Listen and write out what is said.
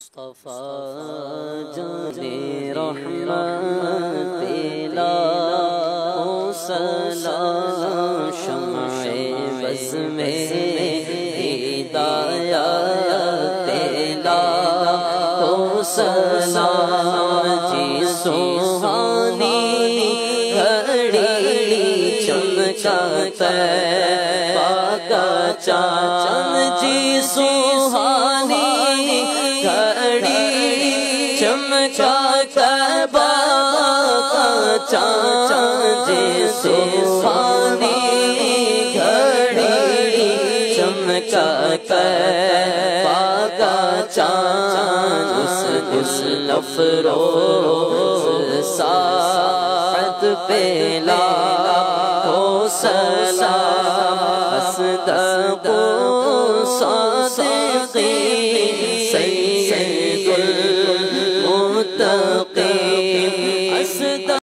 مصطفیٰ جانے رحمت پیلا او سلام شمع بز میں ہدایت پیلا او سلام جی سوہانی گھڑی چمکاتا پاک چاند جی سوہانی چمکاتا پاک چاند جی سوہانی گھڑی چمکاتا پاک چاند اس افروز ساعت پیلا ہو سلام اصدق و صادق